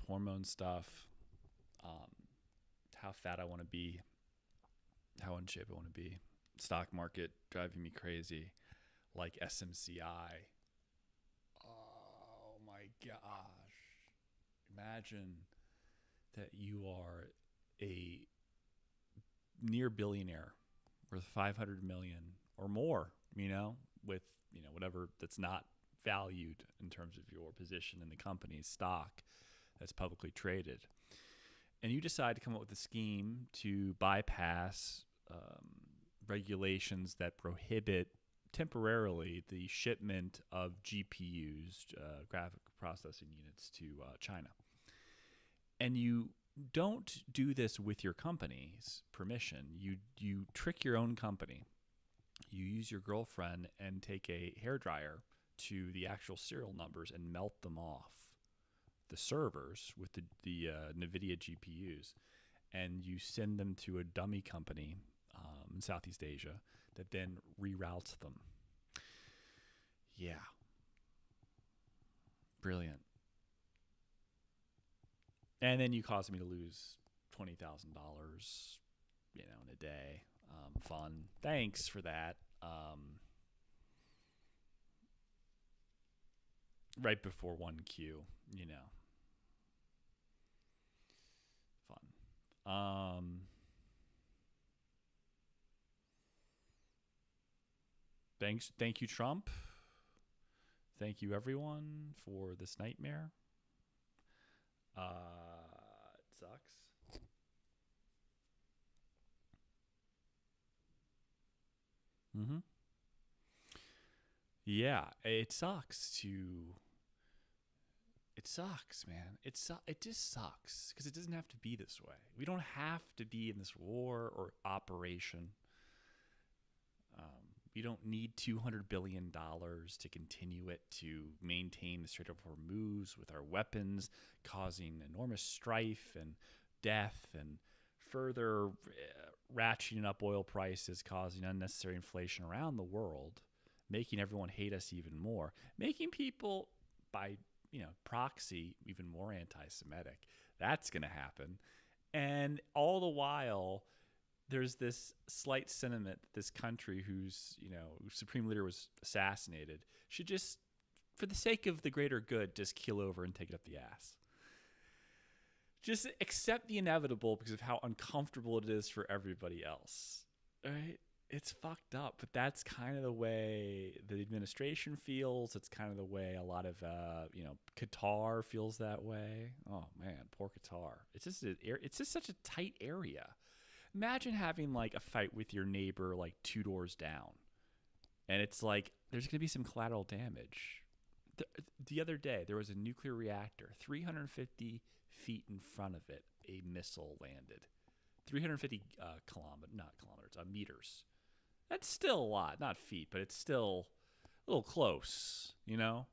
hormone stuff, how fat I want to be, how in shape I want to be, stock market driving me crazy, like SMCI. Oh my gosh. Imagine that you are a near billionaire worth 500 million or more, with, whatever that's not valued in terms of your position in the company's stock that's publicly traded. And you decide to come up with a scheme to bypass regulations that prohibit temporarily the shipment of GPUs, graphic processing units, to China. And you don't do this with your company's permission. You trick your own company. You use your girlfriend and take a hairdryer to the actual serial numbers and melt them off the servers with the NVIDIA GPUs, and you send them to a dummy company in Southeast Asia that then reroutes them. Yeah. Brilliant. And then you caused me to lose $20,000, in a day. Fun. Thanks for that. Right before 1Q, fun. Thank you, Trump. Thank you, everyone, for this nightmare. It sucks. Mm-hmm. Yeah, it sucks, man. It just sucks because it doesn't have to be this way. We don't have to be in this war or operation. We don't need $200 billion to continue it, to maintain the Strait of Hormuz with our weapons, causing enormous strife and death, and further ratcheting up oil prices, causing unnecessary inflation around the world, making everyone hate us even more, making people, by proxy, even more anti-Semitic. That's going to happen. And all the while, there's this slight sentiment that this country whose supreme leader was assassinated should just, for the sake of the greater good, just keel over and take it up the ass. Just accept the inevitable because of how uncomfortable it is for everybody else. Right? It's fucked up, but that's kind of the way the administration feels. It's kind of the way a lot of, Qatar feels that way. Oh man, poor Qatar. It's just such a tight area. Imagine having like a fight with your neighbor like 2 doors down, and it's like there's going to be some collateral damage. The other day, there was a nuclear reactor 350 feet in front of it. A missile landed. 350 meters. That's still a lot, not feet, but it's still a little close, little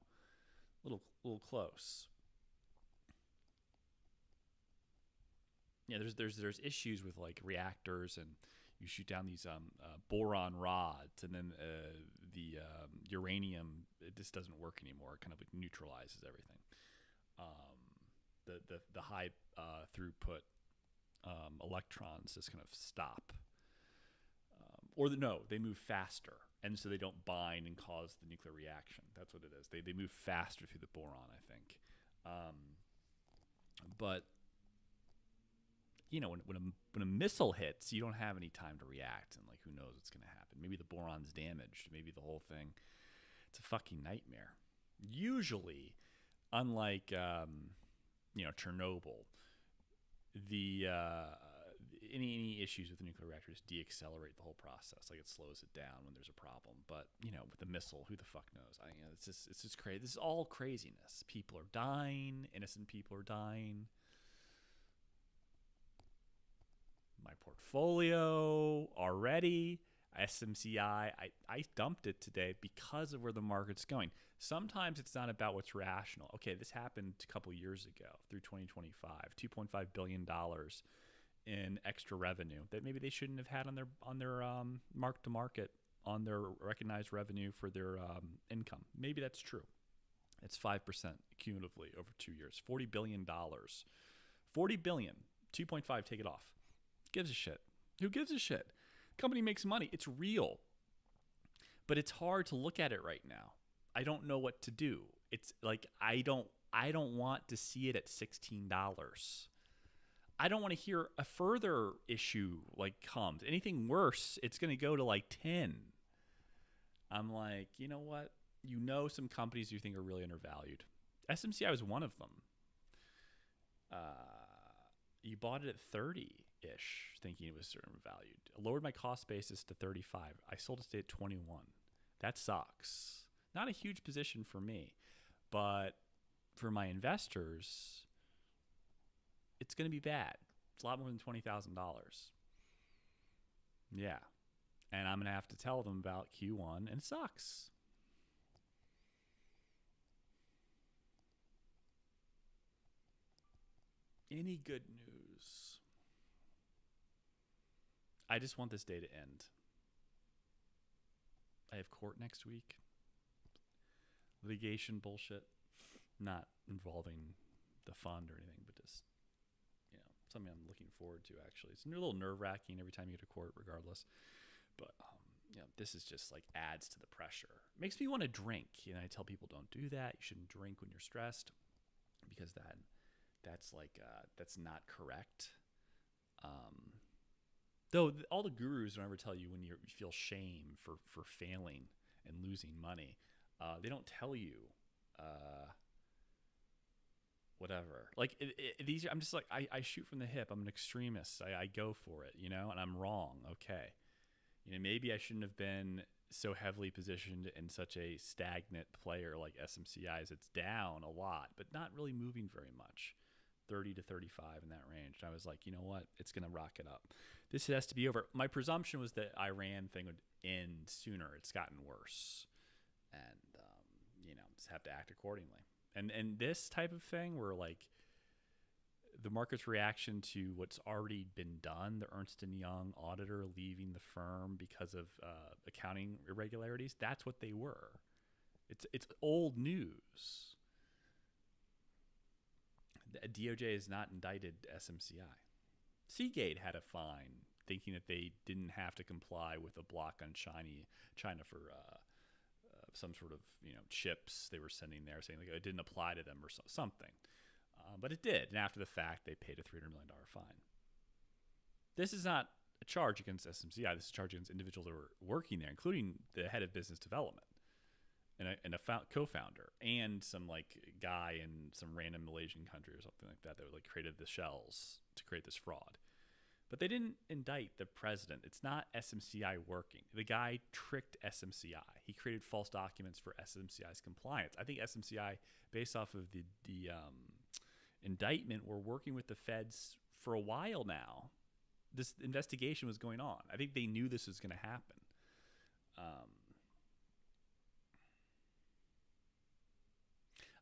close. Yeah, there's issues with like reactors, and you shoot down these boron rods, and then the uranium, it just doesn't work anymore. It kind of like neutralizes everything. The high throughput electrons just kind of stop, they move faster, and so they don't bind and cause the nuclear reaction. That's what it is. They move faster through the boron, I think. But when a missile hits, you don't have any time to react, and like who knows what's going to happen. Maybe the boron's damaged. Maybe the whole thing. It's a fucking nightmare. Usually, unlike Chernobyl, the any issues with the nuclear reactor just deaccelerate the whole process. Like it slows it down when there's a problem. But with the missile, who the fuck knows? It's just crazy. This is all craziness. People are dying. Innocent people are dying. My portfolio already, SMCI, I dumped it today because of where the market's going. Sometimes it's not about what's rational. Okay, this happened a couple years ago through 2025, $2.5 billion in extra revenue that maybe they shouldn't have had on their mark to market, on their recognized revenue for their income. Maybe that's true. It's 5% cumulatively over 2 years. $40 billion. 40 billion. 2.5, take it off. Gives a shit. Who gives a shit? Company makes money. It's real. But it's hard to look at it right now. I don't know what to do. It's like I don't want to see it at $16. I don't want to hear a further issue like comes. Anything worse, it's going to go to like 10. I'm like, you know what? You know some companies you think are really undervalued. SMCI was one of them. You bought it at 30-ish, thinking it was undervalued. I lowered my cost basis to 35. I sold it at 21. That sucks. Not a huge position for me, but for my investors, it's going to be bad. It's a lot more than $20,000. Yeah. And I'm going to have to tell them about Q1, and it sucks. Any good news? I just want this day to end. I have court next week. Litigation bullshit. Not involving the fund or anything, but just, something I'm looking forward to, actually. It's a little nerve-wracking every time you go to court, regardless. But, this is just, like, adds to the pressure. It makes me want to drink. I tell people, don't do that. You shouldn't drink when you're stressed, because that's not correct. Though all the gurus don't ever tell you when you feel shame for failing and losing money. They don't tell you whatever. Like these, I'm just like, I shoot from the hip. I'm an extremist. I go for it, and I'm wrong. Okay. Maybe I shouldn't have been so heavily positioned in such a stagnant player like SMCI, as it's down a lot, but not really moving very much. 30 to 35 in that range. And I was like, you know what? It's going to rocket up. This has to be over. My presumption was that Iran thing would end sooner. It's gotten worse. And, just have to act accordingly. And this type of thing where, like, the market's reaction to what's already been done, the Ernst & Young auditor leaving the firm because of accounting irregularities, that's what they were. It's old news. The DOJ has not indicted SMCI. Seagate had a fine thinking that they didn't have to comply with a block on China for some sort of chips they were sending there, saying like it didn't apply to them or something. But it did, and after the fact, they paid a $300 million fine. This is not a charge against SMCI. This is a charge against individuals that were working there, including the head of business development and a co-founder, and some like guy in some random Malaysian country or something like that like created the shells to create this fraud. But they didn't indict the president. It's not SMCI working. The guy tricked SMCI. He created false documents for SMCI's compliance. I think SMCI, based off of the indictment, were working with the feds for a while now. This investigation was going on. I think they knew this was going to happen.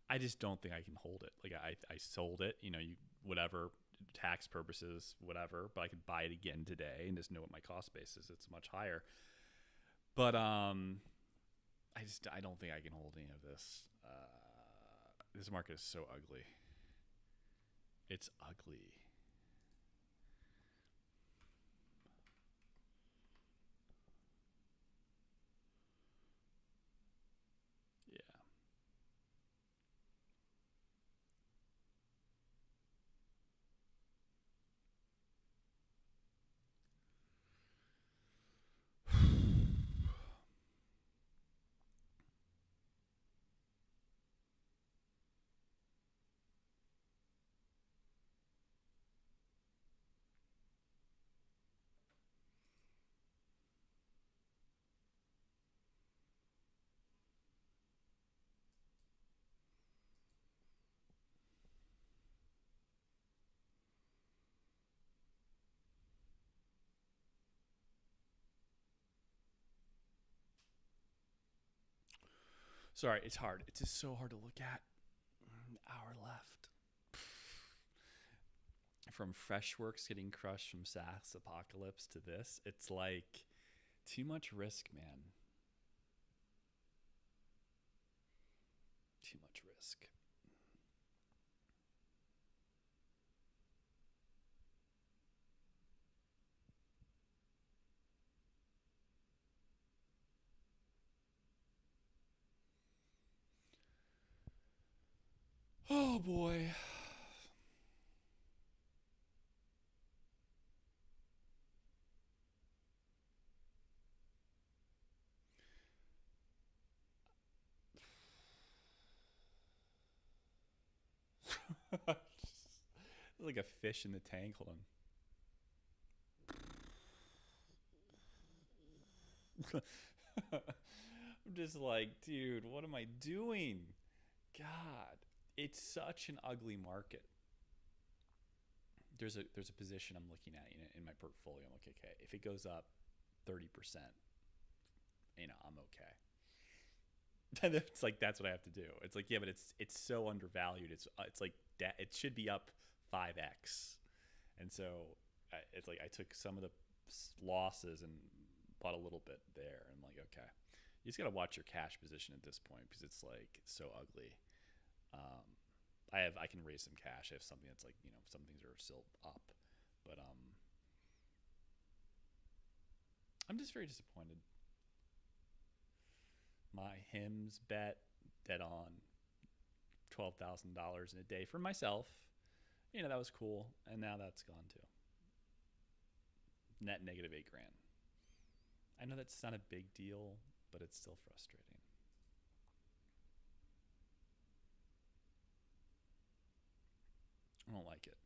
I just don't think I can hold it. Like I sold it, whatever, tax purposes, whatever, but I could buy it again today and just know what my cost base is. It's much higher. But I don't think I can hold any of this. This market is so ugly. It's ugly. Sorry, it's hard. It's just so hard to look at. An hour left. From Freshworks getting crushed from SaaS apocalypse to this, it's like too much risk, man. Too much risk. risk. Oh boy. Like a fish in the tank. Hold on. I'm just like, dude, what am I doing? God, it's such an ugly market. There's a position I'm looking at in my portfolio. I'm like, okay, if it goes up 30%, I'm okay. It's like that's what I have to do. It's like, yeah, but it's so undervalued. It's like that. It should be up 5x, and so it's like I took some of the losses and bought a little bit there. I'm like, okay, you just gotta watch your cash position at this point because it's like so ugly. Um, I can raise some cash. I have something that's like some things are still up, but I'm just very disappointed. My hymns bet dead on $12,000 in a day for myself. That was cool, and now that's gone too. Net negative $8,000. I know that's not a big deal, but it's still frustrating. I don't like it.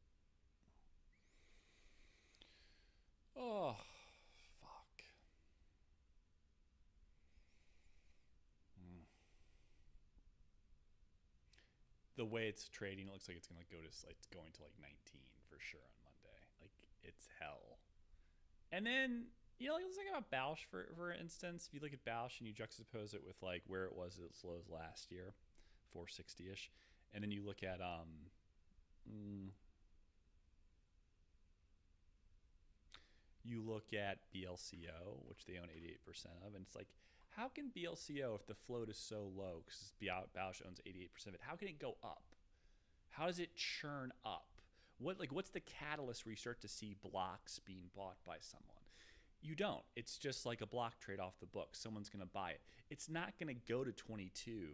Oh, fuck. The way it's trading, it looks like it's going to go to it's going to like 19 for sure on Monday. Like it's hell. And then let's think about Bausch for instance. If you look at Bausch and you juxtapose it with like where it was at its lows last year, 460-ish, and then you look at you look at BLCO, which they own 88% of, and it's like, how can BLCO, if the float is so low, because Bausch owns 88% of it, how can it go up? How does it churn up? What's the catalyst where you start to see blocks being bought by someone? You don't. It's just like a block trade off the book. Someone's going to buy it. It's not going to go to 22.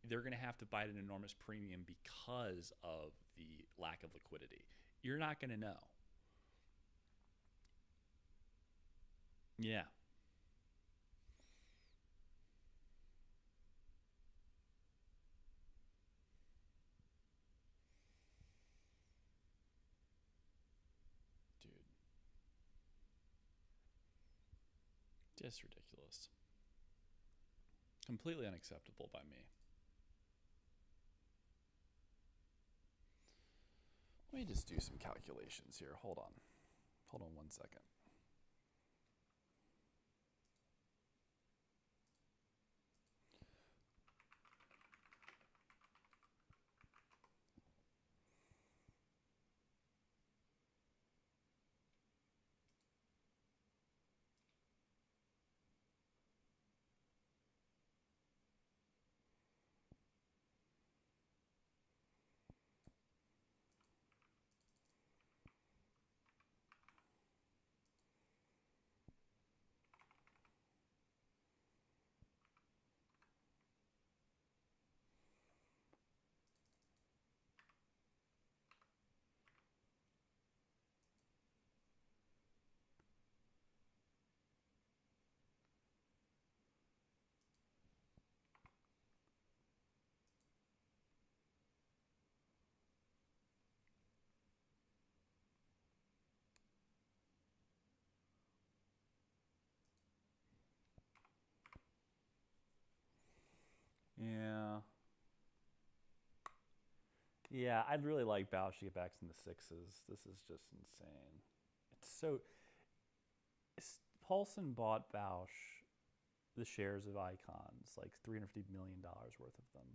They're going to have to buy at an enormous premium because of the lack of liquidity. You're not going to know. Yeah. Dude. Just ridiculous. Completely unacceptable by me. Let me just do some calculations here. Hold on. Hold on 1 second. Yeah. Yeah, I'd really like Bausch to get back in the sixes. This is just insane. It's so. Paulson bought Bausch the shares of Icons, like $350 million worth of them,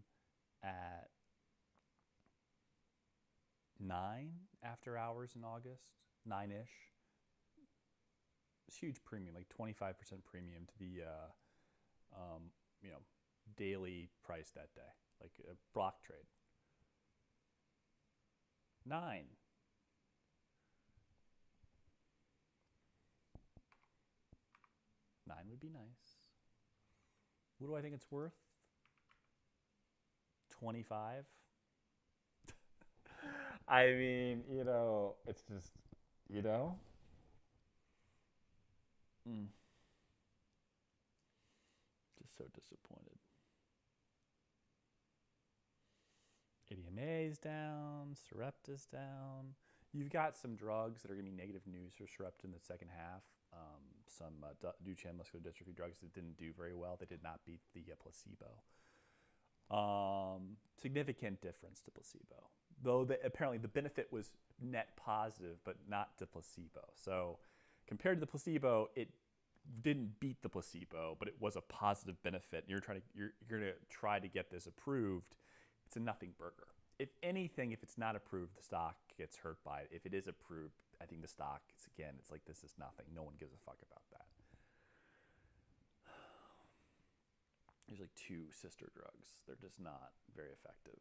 at 9 after hours in August, 9-ish. It's huge premium, like 25% premium to the, daily price that day. like a block trade. 9. Nine would be nice. What do I think it's worth? 25. I mean, you know, it's just, you know. Just so disappointed. ADMA is down, Sarepta's down. You've got some drugs that are going to be negative news for Sarepta in the second half. Some Duchenne muscular dystrophy drugs that didn't do very well. They did not beat the placebo. Significant difference to placebo. Though apparently the benefit was net positive, but not to placebo. So compared to the placebo, it didn't beat the placebo, but it was a positive benefit. You're going to try to get this approved. It's a nothing burger. If anything, if it's not approved, the stock gets hurt by it. If it is approved, I think the stock is, again, it's like, this is nothing. No one gives a fuck about that. There's like 2 sister drugs. They're just not very effective.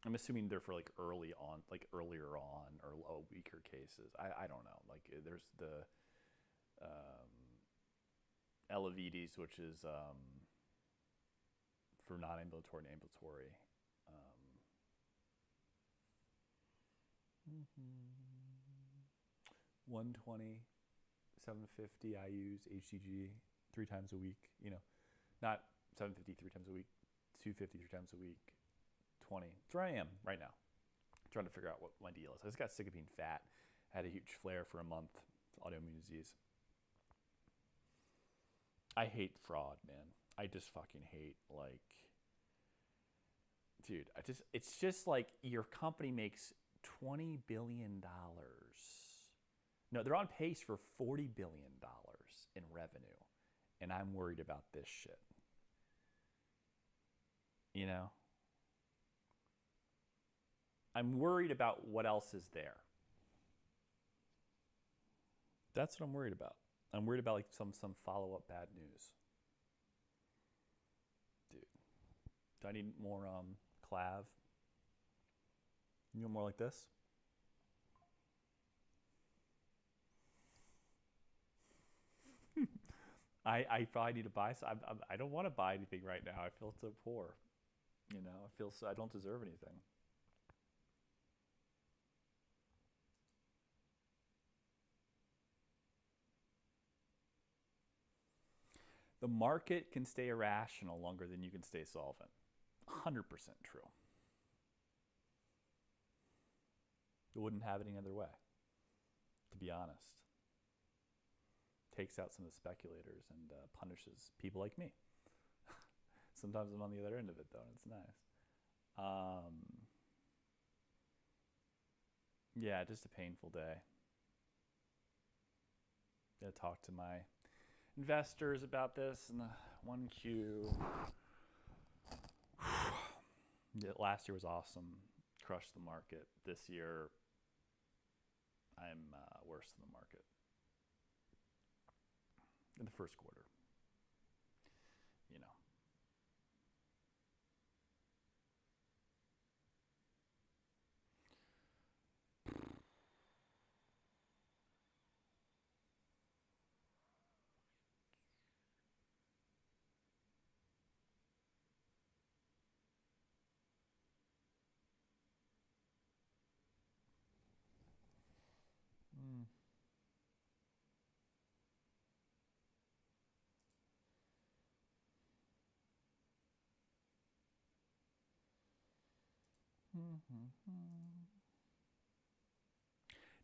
I'm assuming they're for like earlier on or weaker cases. I don't know. Like there's the Elevides, which is for non-ambulatory and ambulatory. 120, 750. I use HCG 3 times a week. You know, not 750 3 times a week, 250 3 times a week, 20. That's where I am right now. Trying to figure out what my deal is. I just got sick of being fat. I had a huge flare for a month. Autoimmune disease. I hate fraud, man. I just fucking hate, like, dude, it's just like your company makes $20 billion. No, they're on pace for $40 billion in revenue. And I'm worried about this shit. You know? I'm worried about what else is there. That's what I'm worried about. I'm worried about like some follow-up bad news. Dude. Do I need more clav? You know, more like this? I probably need to buy some. I don't want to buy anything right now. I feel so poor. You know, I feel so I don't deserve anything. The market can stay irrational longer than you can stay solvent. 100% true. It wouldn't have it any other way, to be honest. Takes out some of the speculators and punishes people like me. Sometimes I'm on the other end of it, though, and it's nice. Yeah, just a painful day. Gotta talk to my investors about this in the 1Q. Last year was awesome. Crushed the market. This year, I'm worse than the market. In the first quarter. You know.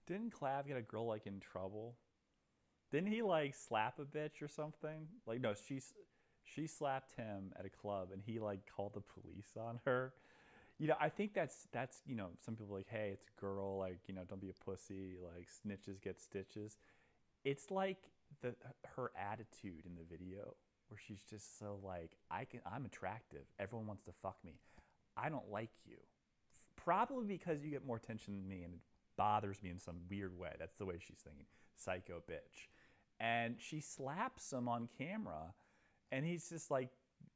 Didn't Clav get a girl like in trouble? Didn't he like slap a bitch or something? Like no, she slapped him at a club and he like called the police on her. You know, I think that's you know, some people are like, hey, it's a girl, like, you know, don't be a pussy, like snitches get stitches. It's like her attitude in the video where she's just so like, I'm attractive. Everyone wants to fuck me. I don't like you. Probably because you get more attention than me and it bothers me in some weird way. That's the way she's thinking. Psycho bitch. And she slaps him on camera and he's just like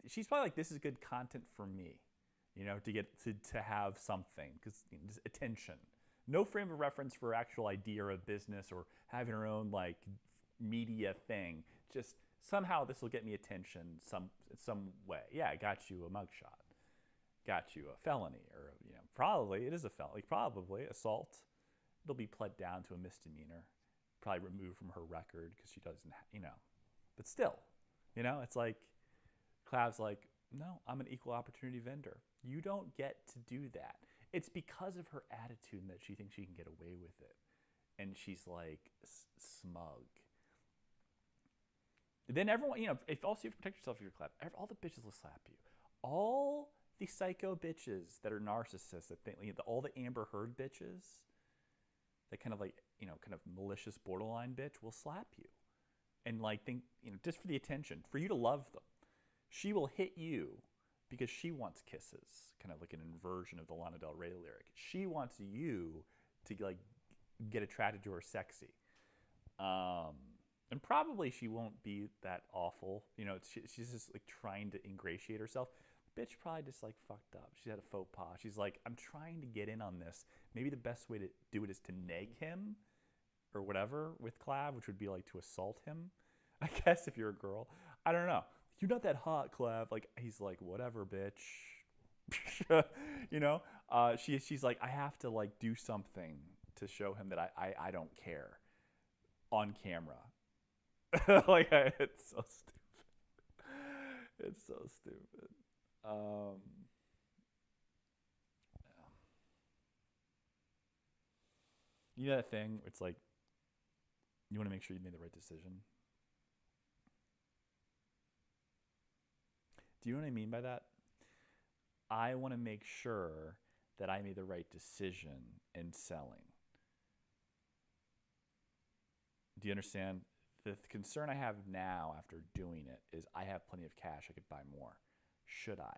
she's probably like, this is good content for me, you know, to get to have something, because you know, just attention. No frame of reference for actual idea or a business or having her own like media thing. Just somehow this will get me attention some way. Yeah, I got you a mugshot, got you a felony, or you know, probably it is a felony, probably assault. It'll be pled down to a misdemeanor, probably removed from her record because she doesn't, you know. But still, you know, it's like Clav's like, no, I'm an equal opportunity vendor. You don't get to do that. It's because of her attitude that she thinks she can get away with it. And she's like smug. Then everyone, you know, if also you have to protect yourself if you're Clav, all the bitches will slap you. All the psycho bitches that are narcissists, that think, you know, all the Amber Heard bitches, that kind of like, you know, kind of malicious borderline bitch will slap you. And like think, you know, just for the attention, for you to love them. She will hit you because she wants kisses, kind of like an inversion of the Lana Del Rey lyric. She wants you to like get attracted to her sexy. And probably she won't be that awful. You know, she's just like trying to ingratiate herself. Bitch probably just like fucked up. She had a faux pas. She's like, I'm trying to get in on this. Maybe the best way to do it is to neg him or whatever with Clav, which would be like to assault him, I guess, if you're a girl. I don't know. You're not that hot, Clav. Like, he's like, whatever, bitch. You know? She's like, I have to like do something to show him that I don't care on camera. Like, it's so stupid. It's so stupid. You know that thing? It's like, you want to make sure you made the right decision. Do you know what I mean by that? I want to make sure that I made the right decision in selling. Do you understand? The concern I have now after doing it is I have plenty of cash. I could buy more. Should I?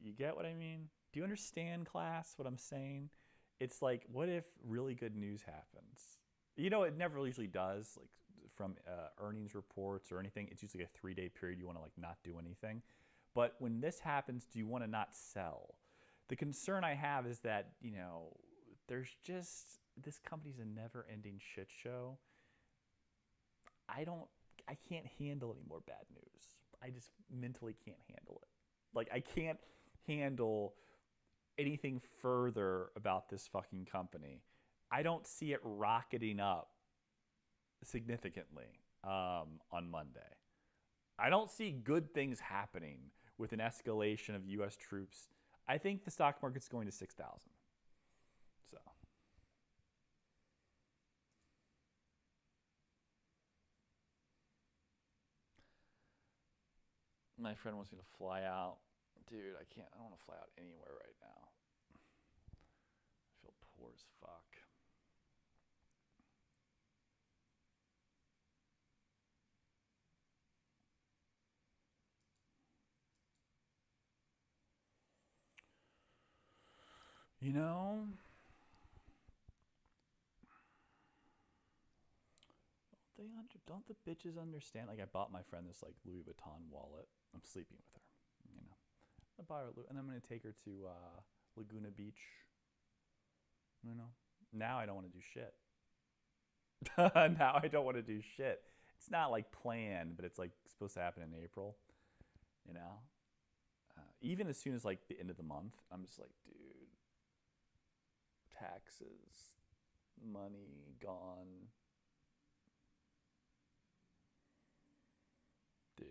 You get what I mean? Do you understand, class, what I'm saying? It's like, what if really good news happens? You know, it never usually does, like from earnings reports or anything. It's usually a 3-day period. You want to like not do anything. But when this happens, do you want to not sell? The concern I have is that, you know, there's just, this company's a never-ending shit show. I can't handle any more bad news. I just mentally can't handle it. Like, I can't handle anything further about this fucking company. I don't see it rocketing up significantly on Monday. I don't see good things happening with an escalation of U.S. troops. I think the stock market's going to 6,000. So. My friend wants me to fly out. Dude, I can't. I don't want to fly out anywhere right now. I feel poor as fuck. You know, don't the bitches understand? Like, I bought my friend this like Louis Vuitton wallet. I'm sleeping with her, you know. I bought her, and I'm gonna take her to Laguna Beach. You know, now I don't want to do shit. Now I don't want to do shit. It's not like planned, but it's like supposed to happen in April. You know, even as soon as like the end of the month, I'm just like, dude, taxes, money gone. Dude.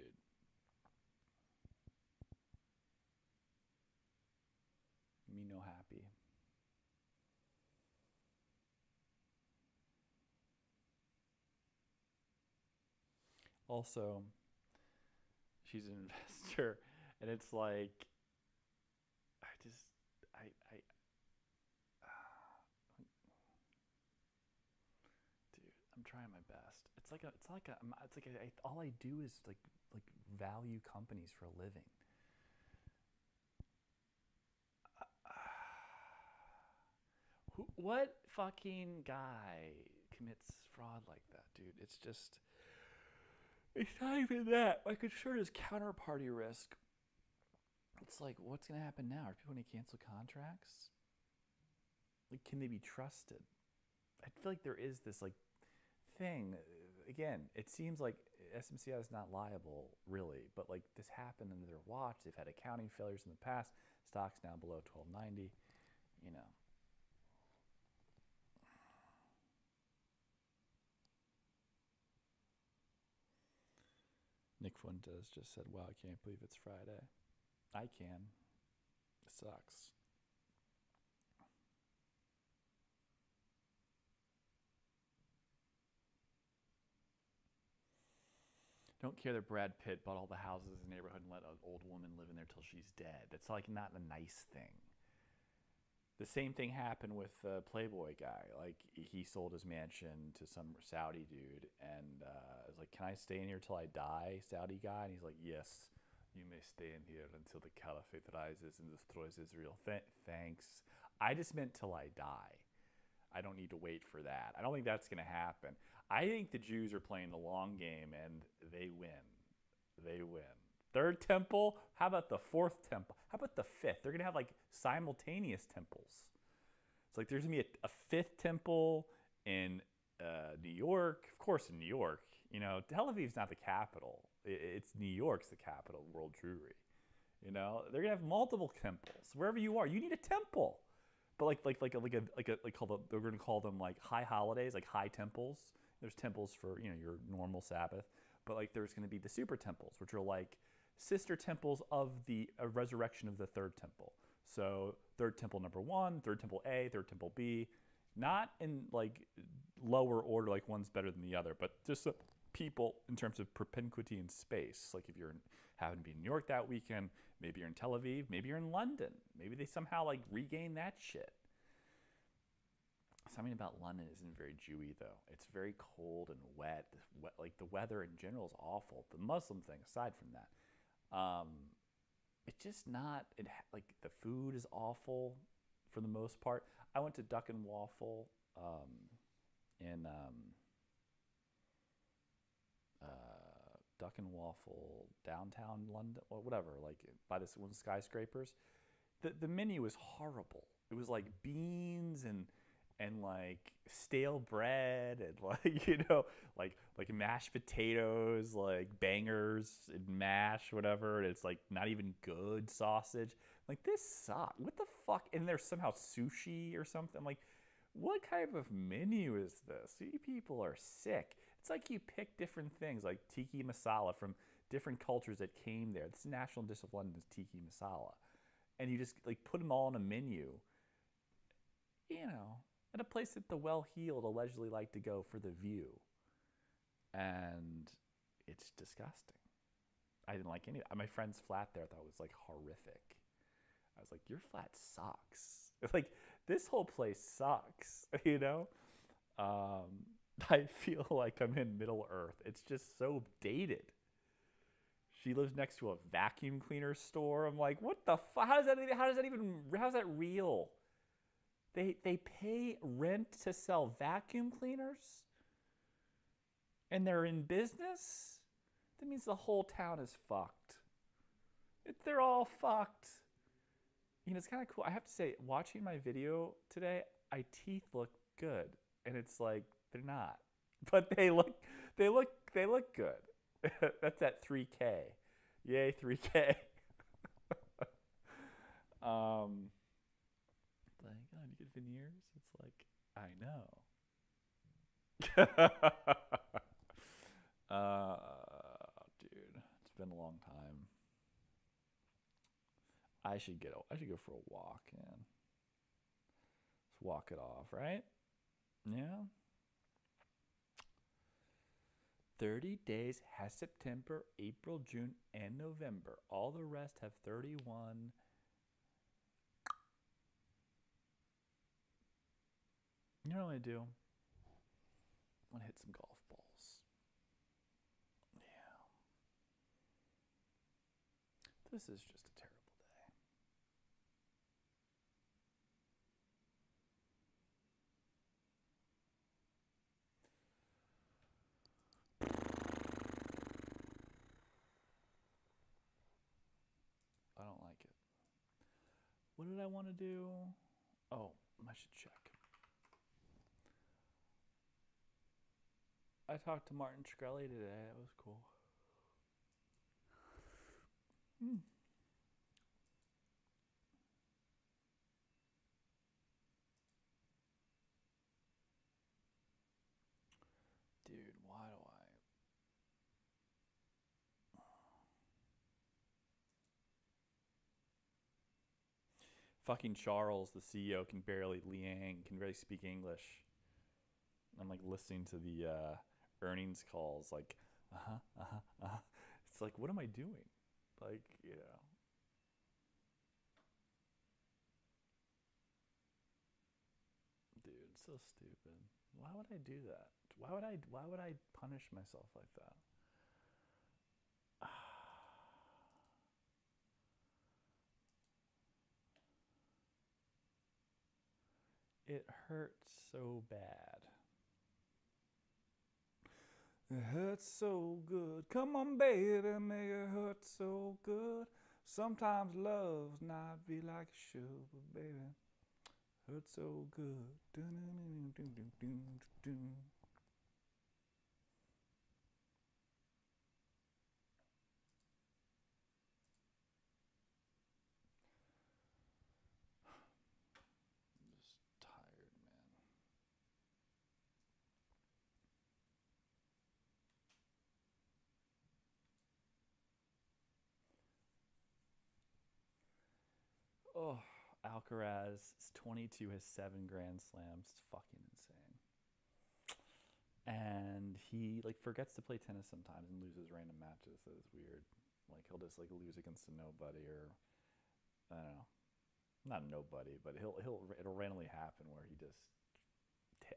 Me no happy. Also, she's an investor, and it's like, dude, I'm trying my best. All I do is like value companies for a living. What fucking guy commits fraud like that, dude? It's just, It's not even that. My concern is counterparty risk. It's like, what's going to happen now? Are people going to cancel contracts? Like, can they be trusted? I feel like there is this like thing. Again, it seems like SMCI is not liable really, but like this happened under their watch. They've had accounting failures in the past. Stock's now below 1290. You know. Nick Fuentes just said, "Wow, I can't believe it's Friday." I can. It sucks. Don't care that Brad Pitt bought all the houses in the neighborhood and let an old woman live in there till she's dead. That's like not a nice thing. The same thing happened with the Playboy guy. Like he sold his mansion to some Saudi dude, and was like, "Can I stay in here till I die?" Saudi guy, and he's like, "Yes, you may stay in here until the caliphate rises and destroys Israel." Thanks. I just meant till I die. I don't need to wait for that. I don't think that's going to happen. I think the Jews are playing the long game, and they win. They win. Third temple? How about the fourth temple? How about the fifth? They're going to have like simultaneous temples. It's like there's going to be a fifth temple in New York. Of course, in New York. You know, Tel Aviv's not the capital. It's New York's the capital of world Jewry. You know, they're going to have multiple temples. Wherever you are, you need a temple. But they're going to call them like high holidays, like high temples. There's temples for, you know, your normal Sabbath, but like there's going to be the super temples, which are like sister temples of the resurrection of the third temple. So third temple number 1, third temple A, third temple B, not in like lower order, like one's better than the other, but just people in terms of propinquity in space. Like if you're happen to be in New York that weekend, maybe you're in Tel Aviv, maybe you're in London. Maybe they somehow like regain that shit. Something about London isn't very Jewy though. It's very cold and wet. Like the weather in general is awful. The Muslim thing aside from that, it's just not. Like the food is awful for the most part. I went to Duck and Waffle in Duck and Waffle downtown London, or whatever, like by this one of the skyscrapers. The menu was horrible. It was like beans and like stale bread and like, you know, like mashed potatoes, like bangers and mash, whatever. And it's like not even good sausage. Like this sucks. What the fuck? And there's somehow sushi or something. I'm like, what kind of menu is this? You people are sick. It's like you pick different things, like tiki masala from different cultures that came there. This national dish of London is tiki masala, and you just like put them all on a menu. You know, at a place that the well-heeled allegedly like to go for the view, and it's disgusting. I didn't like any. My friend's flat there, I thought was like horrific. I was like, your flat sucks. Like this whole place sucks. You know. I feel like I'm in Middle Earth. It's just so dated. She lives next to a vacuum cleaner store. I'm like, what the fuck? How's that real? They pay rent to sell vacuum cleaners? And they're in business? That means the whole town is fucked. They're all fucked. You know, it's kind of cool. I have to say, watching my video today, my teeth look good. And it's like, they're not, but they look good. That's at 3K. Yay, 3K. Like, oh, you get veneers? It's like, I know. Dude, it's been a long time. I should go for a walk, man. Let's walk it off, right? Yeah. 30 days has September, April, June, and November. All the rest have 31. You know what I'm going to do? I'm going to hit some golf balls. Yeah. This is just a terrible What did I want to do? Oh, I should check. I talked to Martin Shkreli today. That was cool. Dude, why do I? Fucking Charles, the CEO, can barely speak English. I'm like listening to the earnings calls, like, It's like, what am I doing? Like, dude, it's so stupid. Why would I do that? Why would I punish myself like that? It hurts so bad. It hurts so good. Come on, baby, make it hurt so good. Sometimes love's not be like it should, but baby, hurts so good. I'm just tired, man. Oh, Alcaraz is 22, has 7 Grand Slams. It's fucking insane. And he like forgets to play tennis sometimes and loses random matches. That is weird. Like he'll just like lose against a nobody, or I don't know, not nobody, but it'll randomly happen where he just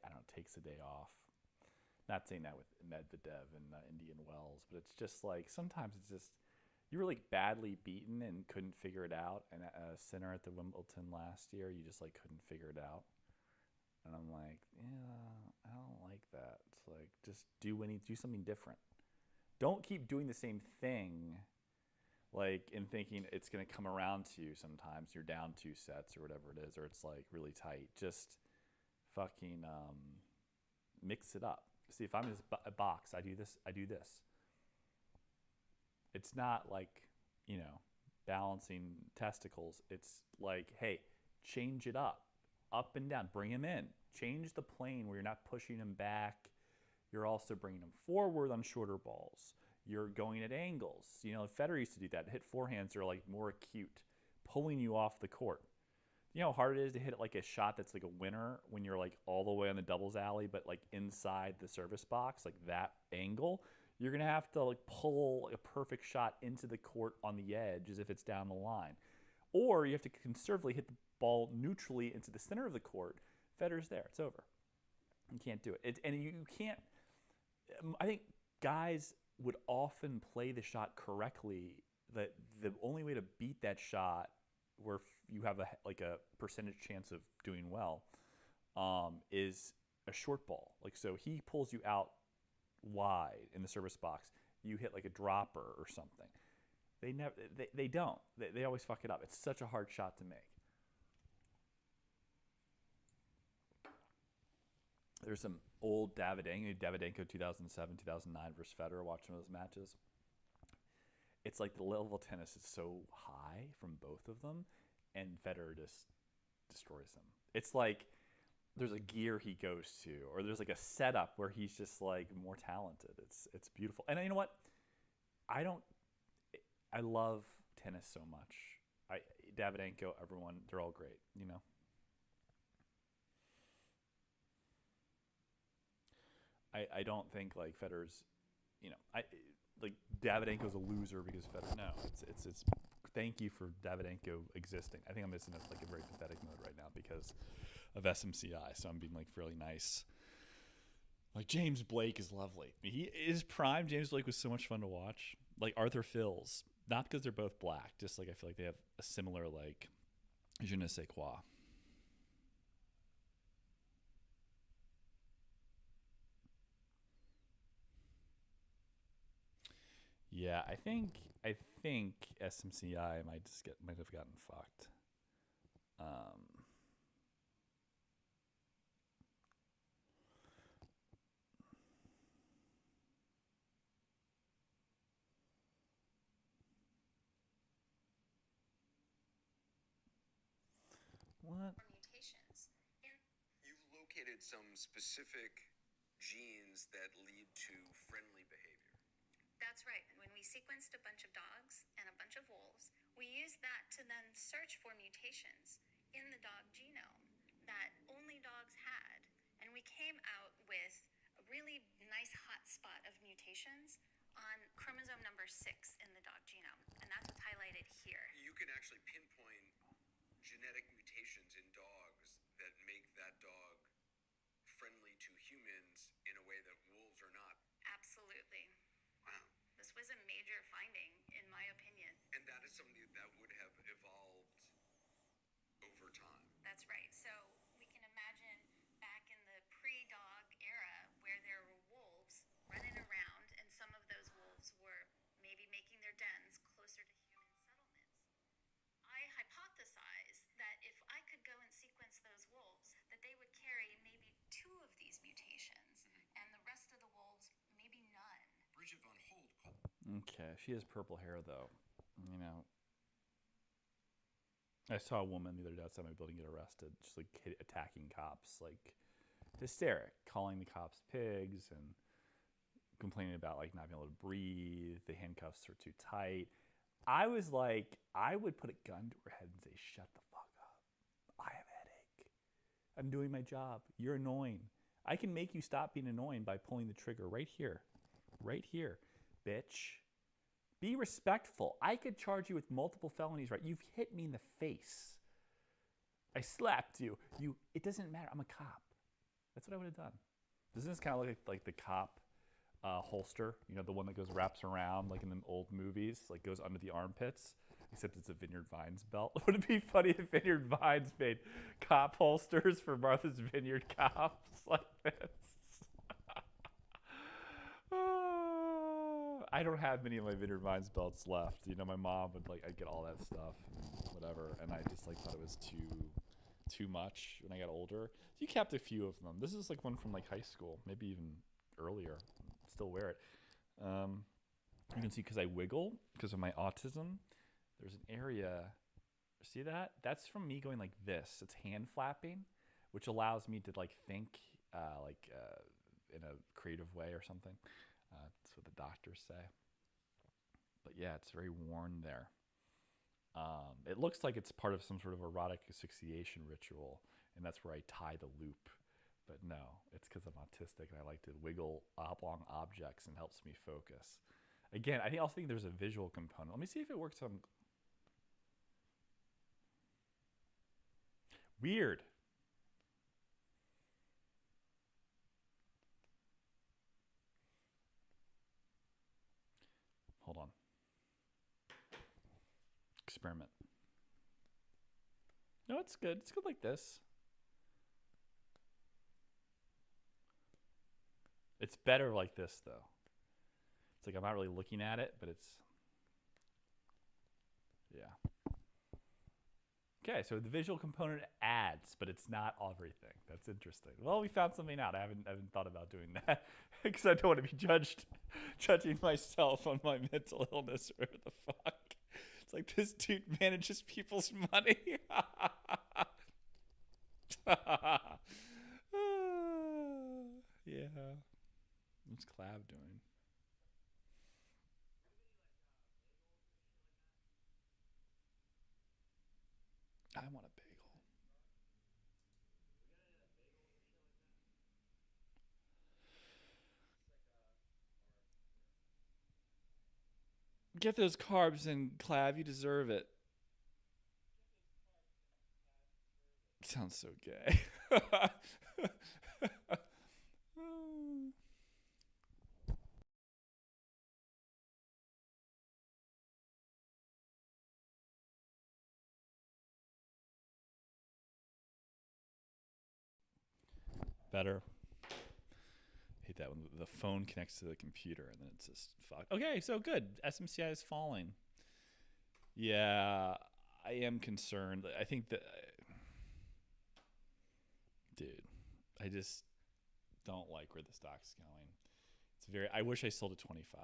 I don't know, takes a day off. Not saying that with Medvedev and Indian Wells, but it's just like sometimes it's just you were like badly beaten and couldn't figure it out. And Sinner at the Wimbledon last year, you just like couldn't figure it out. And I'm like, yeah, I don't like that. It's like just do something different. Don't keep doing the same thing, like in thinking it's gonna come around to you. Sometimes you're down 2 sets or whatever it is, or it's like really tight. Just fucking mix it up. See, if I'm in a box, I do this. I do this. It's not like, balancing testicles. It's like, hey, change it up and down, bring him in, change the plane where you're not pushing him back. You're also bringing him forward on shorter balls. You're going at angles. Federer used to do that. Hit forehands that are like more acute, pulling you off the court. You know how hard it is to hit like a shot that's like a winner when you're like all the way on the doubles alley, but like inside the service box, like that angle. You're gonna have to like pull a perfect shot into the court on the edge as if it's down the line, or you have to conservatively hit the ball neutrally into the center of the court. Federer's there. It's over. You can't do it. And you can't. I think guys would often play the shot correctly. That the only way to beat that shot, where you have a percentage chance of doing well, is a short ball. Like so, he pulls you out wide in the service box. You hit like a dropper or something. They don't. They always fuck it up. It's such a hard shot to make. There's some old Davydenko 2007, 2009 versus Federer. Watching those matches, it's like the level of tennis is so high from both of them, and Federer just destroys them. It's like there's a gear he goes to, or there's like a setup where he's just like more talented. It's beautiful. And you know what? I love tennis so much. Davydenko, everyone, they're all great, I don't think like Federer's, like Davydenko's a loser because Federer. No, it's thank you for Davydenko existing. I think I'm just in a very pathetic mode right now because of SMCI, so I'm being like really nice. Like James Blake is lovely. He is prime. James Blake was so much fun to watch. Like Arthur Phils, not because they're both black, just like I feel like they have a similar like je ne sais quoi. Yeah, I think SMCI might have gotten fucked. What? Mutations. You've located some specific genes that lead to friendly behavior. That's right. When we sequenced a bunch of dogs and a bunch of wolves, we used that to then search for mutations in the dog genome that only dogs had. And we came out with a really nice hot spot of mutations on chromosome number 6 in the dog genome. And that's what's highlighted here. You can actually pinpoint genetic mutations in dogs that make that dog friendly to humans in a way that wolves are not. Absolutely. Wow. This was a major finding, in my opinion. And that is something that would have evolved over time. That's right. So we can imagine back in the pre-dog era where there were wolves running around, and some of those wolves were maybe making their dens closer to human settlements. I hypothesized that if I could go and sequence those wolves, that they would carry maybe 2 of these mutations, and the rest of the wolves, maybe none. Bridget von Holt. Okay, she has purple hair, though. You know, I saw a woman the other day outside my building get arrested, just like attacking cops, like hysteric, calling the cops pigs and complaining about like not being able to breathe. The handcuffs are too tight. I was like, I would put a gun to her head and say, shut the fuck up. I have a headache. I'm doing my job. You're annoying. I can make you stop being annoying by pulling the trigger right here. Right here, bitch. Be respectful. I could charge you with multiple felonies, right? You've hit me in the face. I slapped you. It doesn't matter. I'm a cop. That's what I would have done. Doesn't this kind of look like the cop holster? You know, the one that wraps around like in the old movies, like goes under the armpits, except it's a Vineyard Vines belt. Would it be funny if Vineyard Vines made cop holsters for Martha's Vineyard cops like this? I don't have many of my Vineyard Vines belts left. You know, my mom would I'd get all that stuff, whatever, and I just thought it was too much when I got older. So you kept a few of them. This is like one from like high school, maybe even earlier. Still wear it. You can see because I wiggle because of my autism. There's an area. See that? That's from me going like this. It's hand flapping, which allows me to think in a creative way or something. That's what the doctors say. But yeah, it's very worn there. It looks like it's part of some sort of erotic asphyxiation ritual, and that's where I tie the loop. But no, it's because I'm autistic and I like to wiggle oblong objects and helps me focus. Again, I also think there's a visual component. Let me see if it works on... Weird. Hold on. Experiment. No, it's good. It's good like this. It's better like this, though. It's like I'm not really looking at it, but it's... Yeah. Okay, so the visual component adds, but it's not everything. That's interesting. Well, we found something out. I haven't thought about doing that because I don't want to be judging myself on my mental illness or the fuck. It's like this dude manages people's money. Yeah. What's Clav doing? I want a bagel. Get those carbs in, Clav. You deserve it. Sounds so gay. Better. Hate that when the phone connects to the computer and then it's just fuck. Okay, so good. SMCI is falling. Yeah, I am concerned. I think that Dude, I just don't like where the stock's going. I wish I sold at 25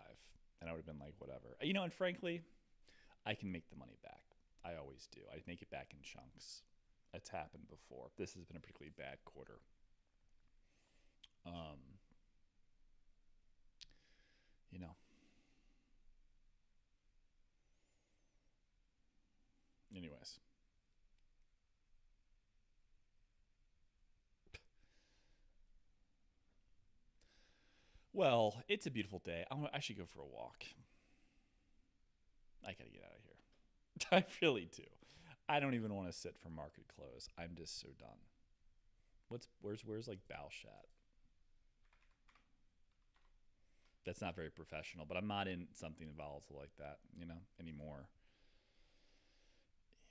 and I would have been like, whatever. You know, and frankly, I can make the money back. I always do. I make it back in chunks. It's happened before. This has been a particularly bad quarter. You know. Anyways. Well, it's a beautiful day. I should go for a walk. I gotta get out of here. I really do. I don't even want to sit for market close. I'm just so done. Where's like Balshat? That's not very professional, but I'm not in something volatile like that, you know, anymore.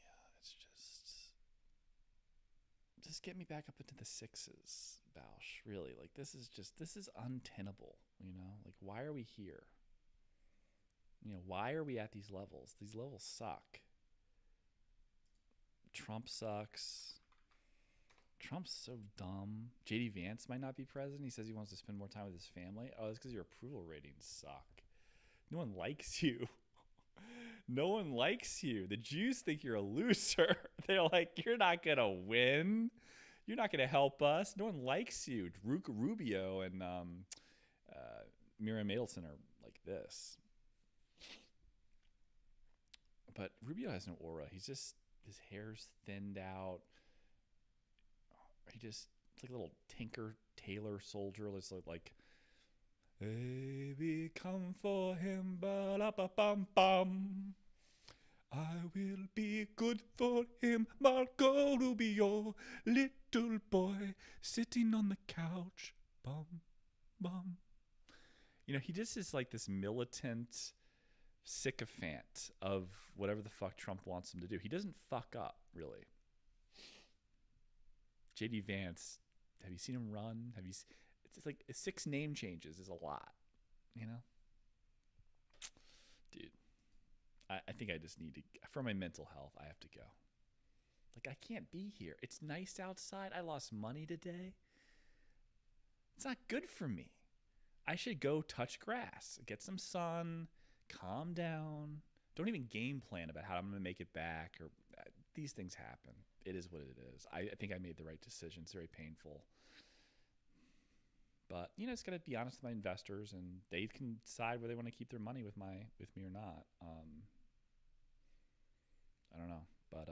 Yeah, it's just get me back up into the sixes, Bausch. Really, like this is untenable, you know? Like why are we here? You know, why are we at these levels? These levels suck. Trump sucks. Trump's so dumb. JD Vance might not be president. He says he wants to spend more time with his family. Oh, that's because your approval ratings suck. No one likes you. No one likes you. The Jews think you're a loser. They're like, you're not going to win. You're not going to help us. No one likes you. Rubio and Miriam Adelson are like this. But Rubio has no aura. He's just, his hair's thinned out. It's like a little Tinker Tailor soldier. It's like, baby, come for him, ba-da-ba-bum-bum. I will be good for him, Marco Rubio, little boy, sitting on the couch, bum, bum. You know, he just is like this militant sycophant of whatever the fuck Trump wants him to do. He doesn't fuck up, really. JD Vance, have you seen him run? It's like 6 name changes is a lot, you know? Dude, I think I just need to, for my mental health, I have to go. Like, I can't be here. It's nice outside. I lost money today. It's not good for me. I should go touch grass, get some sun, calm down. Don't even game plan about how I'm going to make it back. Or these things happen. It is what it is. I think I made the right decision. It's very painful. But, you know, it's got to be honest with my investors, and they can decide where they want to keep their money with me or not. I don't know. But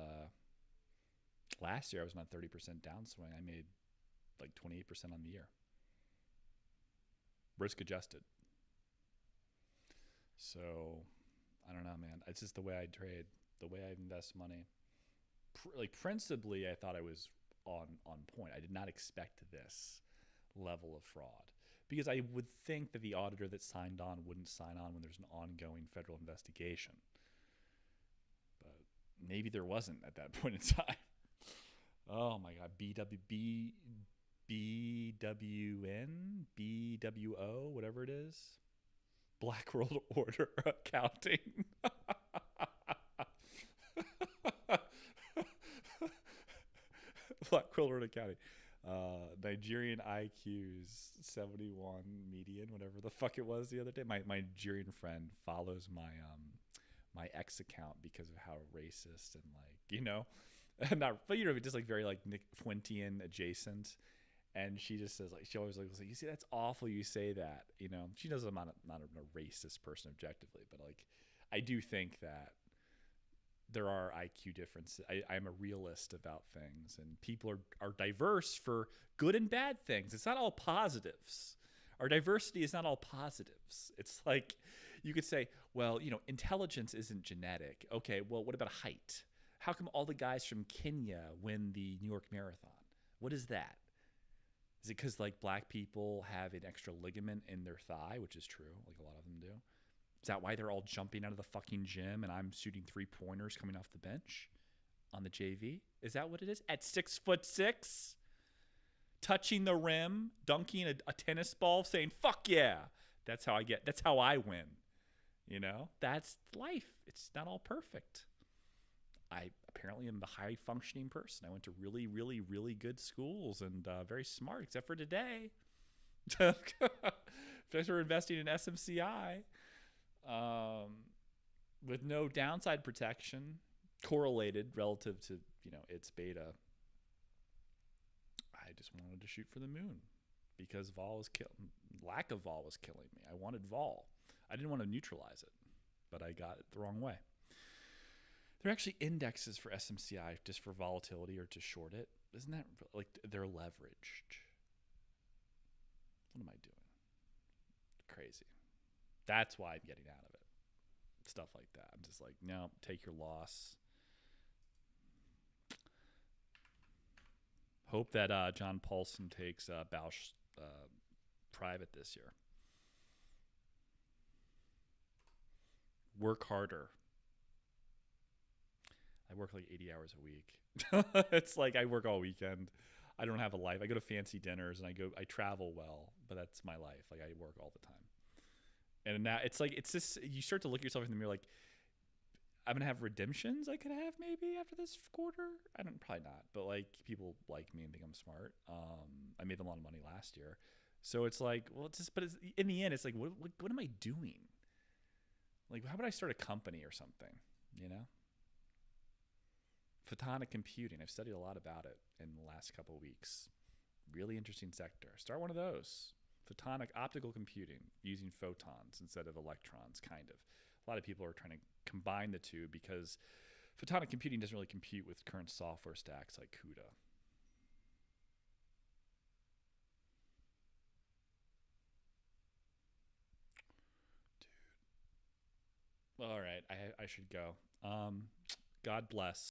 last year I was on a 30% downswing. I made like 28% on the year. Risk adjusted. So, I don't know, man. It's just the way I trade, the way I invest money. Principally, I thought I was on point. I did not expect this level of fraud, because I would think that the auditor that signed on wouldn't sign on when there's an ongoing federal investigation. But maybe there wasn't at that point in time. Oh my God, BWO, whatever it is. Black World Order Accounting. Black World Order Accounting. Nigerian IQ's 71 median, whatever the fuck it was the other day. My Nigerian friend follows my ex account because of how racist and like, you know, not, but you know, just like very like Nick Fuentian adjacent. And she just says, like, she always like, you see, that's awful you say that, you know. She knows I'm not a racist person objectively, but like, I do think that there are IQ differences. I'm a realist about things, and people are diverse for good and bad things. It's not all positives. Our diversity is not all positives. It's like, you could say, well, you know, intelligence isn't genetic. Okay, well, what about height? How come all the guys from Kenya win the New York Marathon? What is that? Is it because like black people have an extra ligament in their thigh, which is true, like a lot of them do? Is that why they're all jumping out of the fucking gym and I'm shooting 3-pointers coming off the bench on the JV? Is that what it is? At 6'6", touching the rim, dunking a tennis ball, saying "fuck yeah"? That's how I win. You know, that's life. It's not all perfect. I apparently am a high functioning person. I went to really, really, really good schools and very smart, except for today. Thanks for investing in SMCI with no downside protection correlated relative to, its beta. I just wanted to shoot for the moon because lack of vol was killing me. I wanted vol. I didn't want to neutralize it, but I got it the wrong way. There are actually indexes for SMCI just for volatility or to short it. Isn't that like they're leveraged? What am I doing? Crazy. That's why I'm getting out of it. Stuff like that. I'm just like, no, take your loss. Hope that John Paulson takes Bausch private this year. Work harder. I work like 80 hours a week. It's like I work all weekend. I don't have a life. I go to fancy dinners and I travel well, but that's my life. Like I work all the time. And now it's just, you start to look at yourself in the mirror like, I'm going to have redemptions I could have maybe after this quarter. Probably not, but like people like me and think I'm smart. I made them a lot of money last year. So it's like, well, in the end, it's like, what am I doing? Like, how about I start a company or something, Photonic computing. I've studied a lot about it in the last couple of weeks. Really interesting sector. Start one of those. Photonic optical computing using photons instead of electrons, kind of. A lot of people are trying to combine the two because photonic computing doesn't really compute with current software stacks like CUDA. Dude. All right, I should go. God bless.